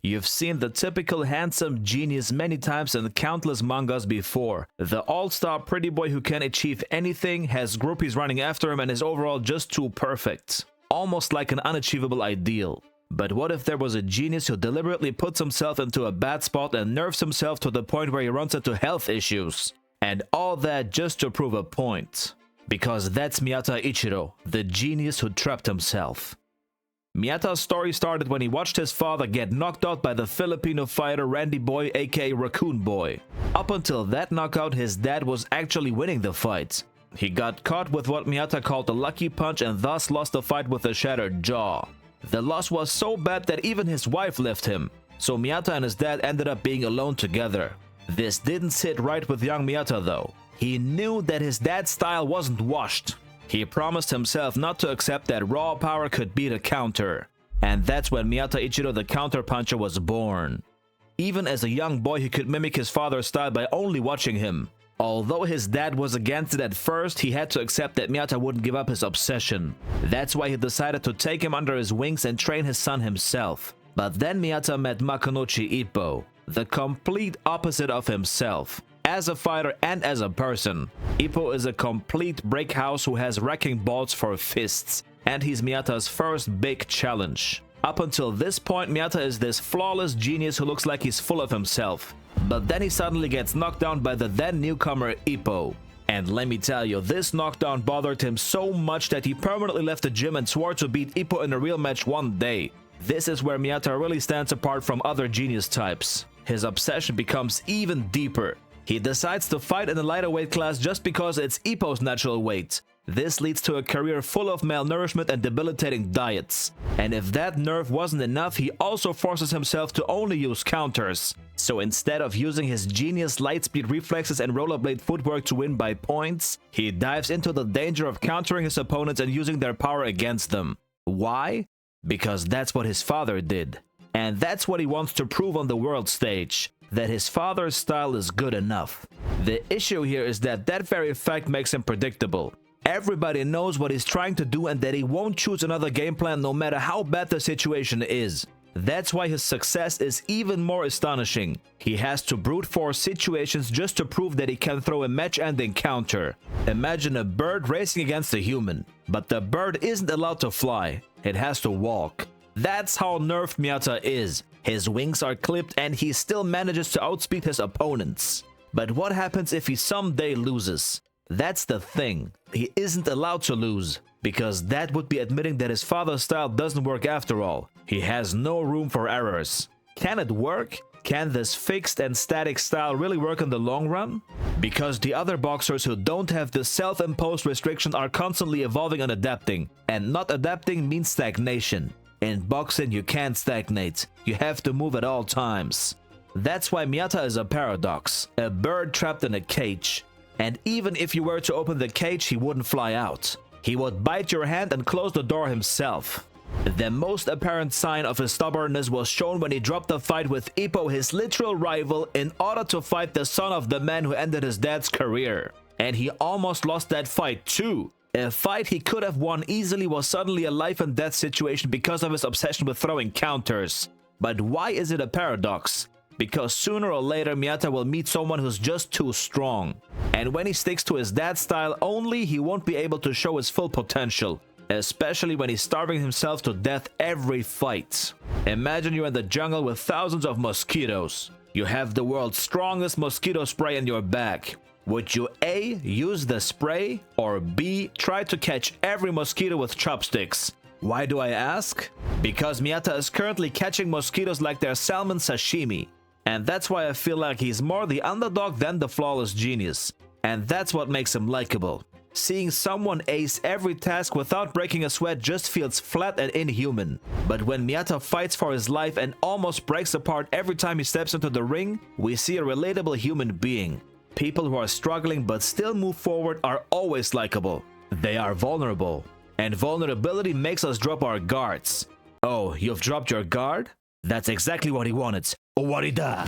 You've seen the typical handsome genius many times in countless mangas before. The all-star pretty boy who can achieve anything, has groupies running after him, and is overall just too perfect. Almost like an unachievable ideal. But what if there was a genius who deliberately puts himself into a bad spot and nerfs himself to the point where he runs into health issues? And all that just to prove a point. Because that's Miyata Ichiro, the genius who trapped himself. Miyata's story started when he watched his father get knocked out by the Filipino fighter Randy Boy, aka Raccoon Boy. Up until that knockout, his dad was actually winning the fight. He got caught with what Miyata called a lucky punch and thus lost the fight with a shattered jaw. The loss was so bad that even his wife left him, so Miyata and his dad ended up being alone together. This didn't sit right with young Miyata though. He knew that his dad's style wasn't washed. He promised himself not to accept that raw power could beat a counter. And that's when Miyata Ichiro the counter puncher was born. Even as a young boy, he could mimic his father's style by only watching him. Although his dad was against it at first, he had to accept that Miyata wouldn't give up his obsession. That's why he decided to take him under his wings and train his son himself. But then Miyata met Makunochi Ippo, the complete opposite of himself. As a fighter and as a person, Ippo is a complete brick house who has wrecking balls for fists, and he's Miyata's first big challenge. Up until this point, Miyata is this flawless genius who looks like he's full of himself. But then he suddenly gets knocked down by the then newcomer Ippo. And let me tell you, this knockdown bothered him so much that he permanently left the gym and swore to beat Ippo in a real match one day. This is where Miyata really stands apart from other genius types. His obsession becomes even deeper. He decides to fight in the lighter weight class just because it's Ippo's natural weight. This leads to a career full of malnourishment and debilitating diets. And if that nerve wasn't enough, he also forces himself to only use counters. So instead of using his genius lightspeed reflexes and rollerblade footwork to win by points, he dives into the danger of countering his opponents and using their power against them. Why? Because that's what his father did. And that's what he wants to prove on the world stage. That his father's style is good enough. The issue here is that very fact makes him predictable. Everybody knows what he's trying to do and that he won't choose another game plan no matter how bad the situation is. That's why his success is even more astonishing. He has to brute force situations just to prove that he can throw a match-ending counter. Imagine a bird racing against a human, but the bird isn't allowed to fly. It has to walk. That's how nerfed Miyata is. His wings are clipped and he still manages to outspeed his opponents. But what happens if he someday loses? That's the thing. He isn't allowed to lose, because that would be admitting that his father's style doesn't work after all. He has no room for errors. Can it work? Can this fixed and static style really work in the long run? Because the other boxers who don't have this self-imposed restriction are constantly evolving and adapting. And not adapting means stagnation. In boxing, you can't stagnate. You have to move at all times. That's why Miyata is a paradox, a bird trapped in a cage. And even if you were to open the cage, he wouldn't fly out. He would bite your hand and close the door himself. The most apparent sign of his stubbornness was shown when he dropped the fight with Ippo, his literal rival, in order to fight the son of the man who ended his dad's career. And he almost lost that fight too. A fight he could have won easily was suddenly a life and death situation because of his obsession with throwing counters. But why is it a paradox? Because sooner or later Miyata will meet someone who's just too strong. And when he sticks to his dad's style only, he won't be able to show his full potential. Especially when he's starving himself to death every fight. Imagine you're in the jungle with thousands of mosquitoes. You have the world's strongest mosquito spray in your bag. Would you A, use the spray, or B, try to catch every mosquito with chopsticks? Why do I ask? Because Miyata is currently catching mosquitoes like they're salmon sashimi. And that's why I feel like he's more the underdog than the flawless genius. And that's what makes him likable. Seeing someone ace every task without breaking a sweat just feels flat and inhuman. But when Miyata fights for his life and almost breaks apart every time he steps into the ring, we see a relatable human being. People who are struggling but still move forward are always likable. They are vulnerable. And vulnerability makes us drop our guards. Oh, you've dropped your guard? That's exactly what he wanted. Owarida!